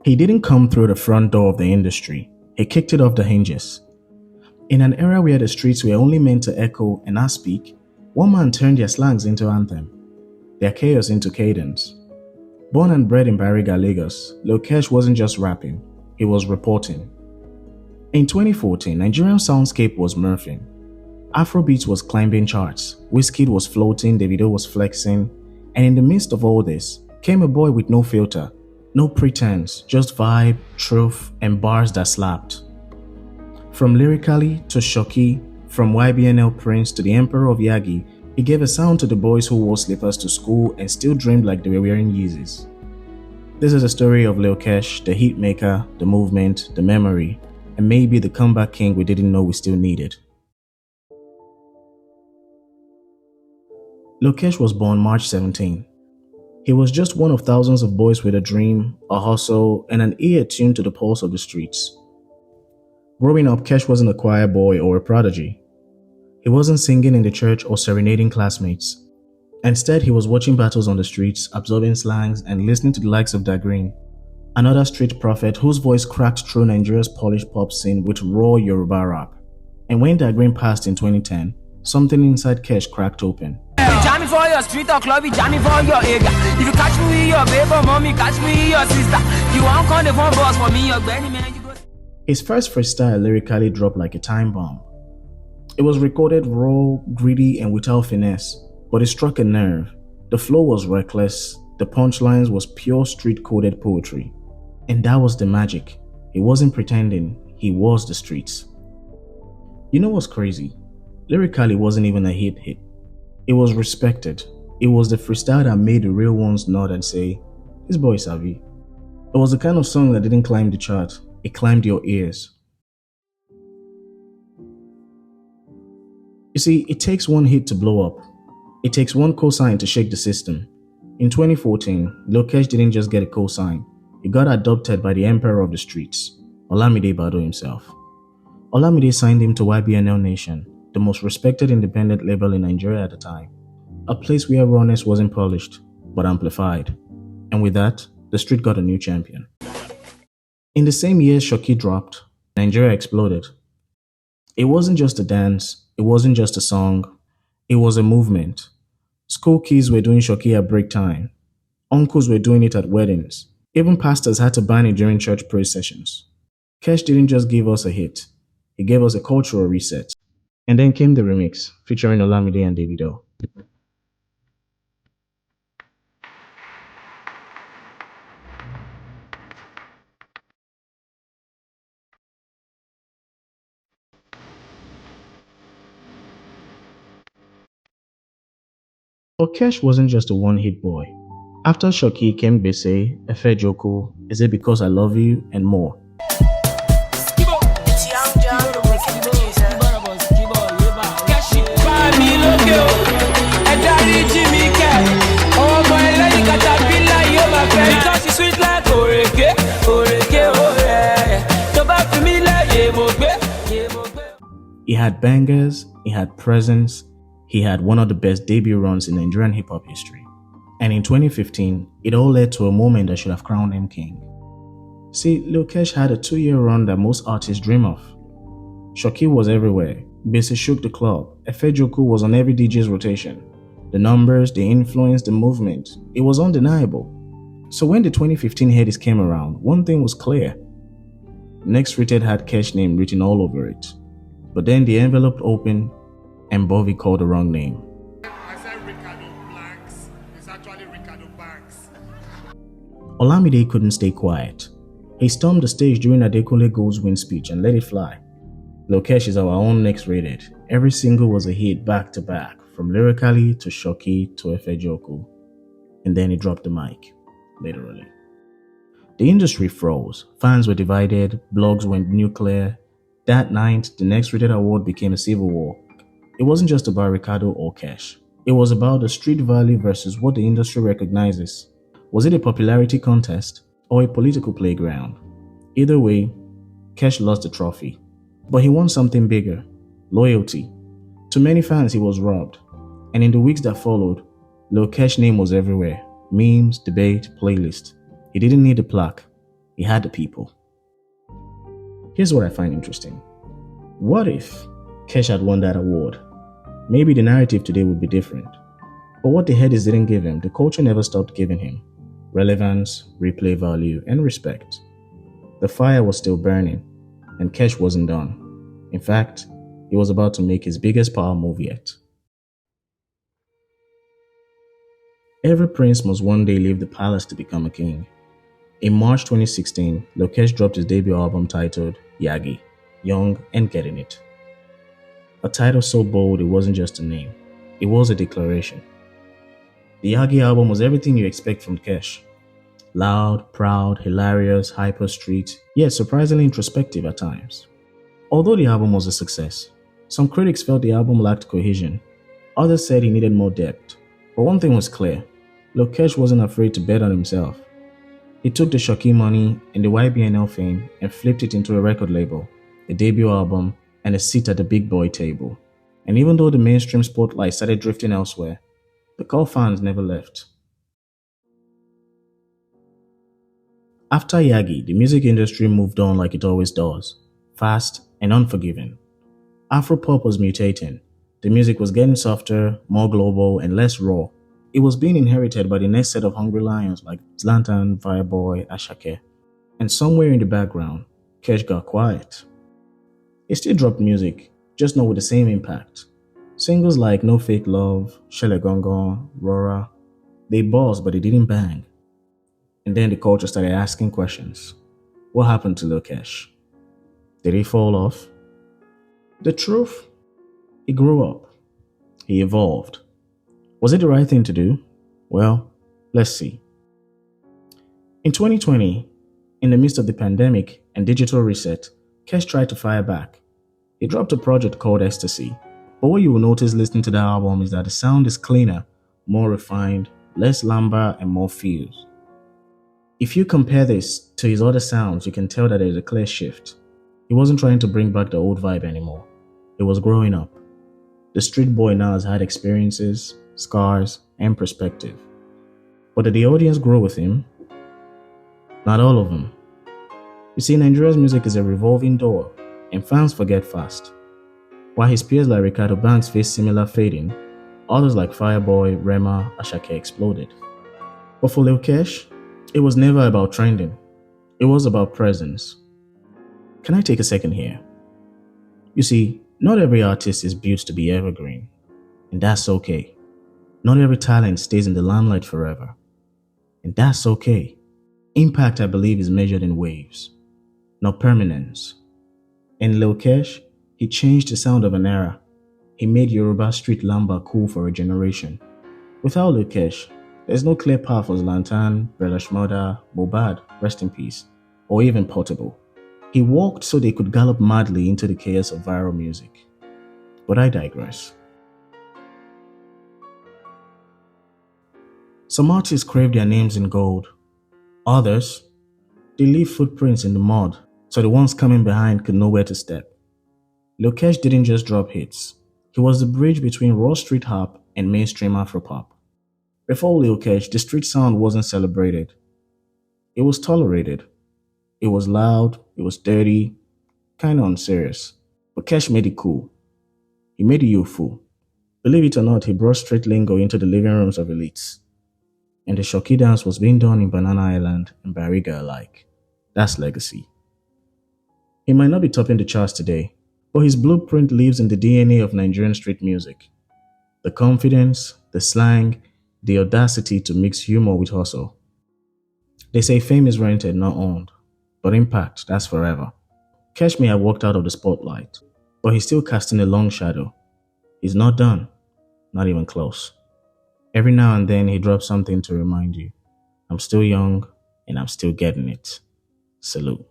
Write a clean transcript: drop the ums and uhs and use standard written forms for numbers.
He didn't come through the front door of the industry, he kicked it off the hinges. In an era where the streets were only meant to echo and not speak, one man turned their slangs into anthem, their chaos into cadence. Born and bred in Bariga, Lagos, Lil Kesh wasn't just rapping, he was reporting. In 2014, Nigerian soundscape was morphing. Afrobeats was climbing charts, Wizkid was floating, Davido was flexing, and in the midst of all this came a boy with no filter, no pretense, just vibe, truth, and bars that slapped. From lyrically to Shoki, from YBNL Prince to the Emperor of Yagi, he gave a sound to the boys who wore slippers to school and still dreamed like they were wearing Yeezys. This is a story of Lil Kesh, the Hitmaker, the movement, the memory, and maybe the comeback king we didn't know we still needed. Lil Kesh was born March 17. He was just one of thousands of boys with a dream, a hustle, and an ear tuned to the pulse of the streets. Growing up, Kesh wasn't a choir boy or a prodigy. He wasn't singing in the church or serenading classmates. Instead, he was watching battles on the streets, absorbing slangs, and listening to the likes of Dagreen, another street prophet whose voice cracked through Nigeria's polished pop scene with raw Yoruba rap. And when Dagreen passed in 2010, something inside Kesh cracked open. Jamming for your street or club, jamming for your area. If you catch me with your baby mommy, catch me with your sister. You won't call the phone boss for me, your Benny man. His first freestyle lyrically dropped like a time bomb. It was recorded raw, gritty, and without finesse, but it struck a nerve. The flow was reckless, the punchlines was pure street-coded poetry. And that was the magic. He wasn't pretending, he was the streets. You know what's crazy? Lyrically, it wasn't even a hit. It was respected. It was the freestyle that made the real ones nod and say, "This boy savvy." It was the kind of song that didn't climb the chart, it climbed your ears. You see, it takes one hit to blow up. It takes one cosign to shake the system. In 2014, Lil Kesh didn't just get a cosign, he got adopted by the emperor of the streets, Olamide himself. Olamide signed him to YBNL Nation, the most respected independent label in Nigeria at the time. A place where rawness wasn't polished, but amplified. And with that, the street got a new champion. In the same year Shoki dropped, Nigeria exploded. It wasn't just a dance, it wasn't just a song, it was a movement. School kids were doing Shoki at break time. Uncles were doing it at weddings. Even pastors had to ban it during church praise sessions. Kesh didn't just give us a hit, he gave us a cultural reset. And then came the remix, featuring Olamide and Davido. But Kesh wasn't just a one-hit boy. After Shoki came Bese, Efe Joko, Is It Because I Love You, and more. He had bangers, he had presence, he had one of the best debut runs in Nigerian hip-hop history. And in 2015, it all led to a moment that should have crowned him king. See, Lil Kesh had a 2-year run that most artists dream of. Shoki was everywhere, Bese shook the club, Efe Joko was on every DJ's rotation. The numbers, the influence, the movement, it was undeniable. So when the 2015 headies came around, one thing was clear. Next Rated had Kesh name written all over it. But then the envelope opened and Bobby called the wrong name. I said Ricardo Blanks. It's actually Ricardo Banks. Olamide couldn't stay quiet. He stormed the stage during Adekunle Gold's win speech and let it fly. Lil Kesh is our own Next Rated. Every single was a hit back to back, from lyrically to Shoki to Efe Joko. And then he dropped the mic, literally. The industry froze, fans were divided, blogs went nuclear. That night, the Next Rated award became a civil war. It wasn't just about Ricardo or Kesh. It was about the street value versus what the industry recognizes. Was it a popularity contest or a political playground? Either way, Kesh lost the trophy. But he won something bigger, loyalty. To many fans, he was robbed. And in the weeks that followed, Lil Kesh's name was everywhere. Memes, debate, playlist. He didn't need a plaque. He had the people. Here's what I find interesting. What if Kesh had won that award? Maybe the narrative today would be different. But what the headies didn't give him, the culture never stopped giving him. Relevance, replay value, and respect. The fire was still burning, and Kesh wasn't done. In fact, he was about to make his biggest power move yet. Every prince must one day leave the palace to become a king. In March 2016, Lil Kesh dropped his debut album titled Yagi, Young and Getting It. A title so bold it wasn't just a name, it was a declaration. The Yagi album was everything you expect from Kesh. Loud, proud, hilarious, hyper street, yet surprisingly introspective at times. Although the album was a success, some critics felt the album lacked cohesion. Others said he needed more depth. But one thing was clear, Lil Kesh wasn't afraid to bet on himself. He took the Shoki money and the YBNL fame and flipped it into a record label, a debut album, and a seat at the big boy table. And even though the mainstream spotlight started drifting elsewhere, the core fans never left. After Yagi, the music industry moved on like it always does, fast and unforgiving. Afropop was mutating. The music was getting softer, more global, and less raw. It was being inherited by the next set of hungry lions like Zlatan, Fireboy, Ashake. And somewhere in the background, Kesh got quiet. He still dropped music, just not with the same impact. Singles like No Fake Love, Shele Gongon, Rora, they buzzed but they didn't bang. And then the culture started asking questions. What happened to Lil Kesh? Did he fall off? The truth? He grew up. He evolved. Was it the right thing to do? Well, let's see. In 2020, in the midst of the pandemic and digital reset, Kesh tried to fire back. He dropped a project called Ecstasy. But what you will notice listening to the album is that the sound is cleaner, more refined, less lamba, and more feels. If you compare this to his other sounds, you can tell that there's a clear shift. He wasn't trying to bring back the old vibe anymore. He was growing up. The street boy now has had experiences, scars, and perspective. But did the audience grow with him? Not all of them. You see, Nigeria's music is a revolving door, and fans forget fast. While his peers like Ricardo Banks faced similar fading, others like Fireboy, Rema, Ashake exploded. But for Lil Kesh, it was never about trending. It was about presence. Can I take a second here? You see, not every artist is built to be evergreen, and that's okay. Not every talent stays in the limelight forever, and that's okay. Impact, I believe, is measured in waves, not permanence. In Lil Kesh, he changed the sound of an era. He made Yoruba street lamba cool for a generation. Without Lil Kesh, there's no clear path for Zlatan, Brother Shmurda, Mohbad, rest in peace, or even Portable. He walked so they could gallop madly into the chaos of viral music. But I digress. Some artists crave their names in gold. Others, they leave footprints in the mud so the ones coming behind could know where to step. Lil Kesh didn't just drop hits. He was the bridge between raw street hop and mainstream Afropop. Before Lil Kesh, the street sound wasn't celebrated. It was tolerated. It was loud, it was dirty, kinda unserious. But Kesh made it cool. He made it youthful. Believe it or not, he brought street lingo into the living rooms of elites. And the Shoki dance was being done in Banana Island and Bariga alike. That's legacy. He might not be topping the charts today, but his blueprint lives in the DNA of Nigerian street music. The confidence, the slang, the audacity to mix humor with hustle. They say fame is rented, not owned. But impact, that's forever. Kesh may have walked out of the spotlight, but he's still casting a long shadow. He's not done, not even close. Every now and then he drops something to remind you, I'm still young and I'm still getting it. Salute.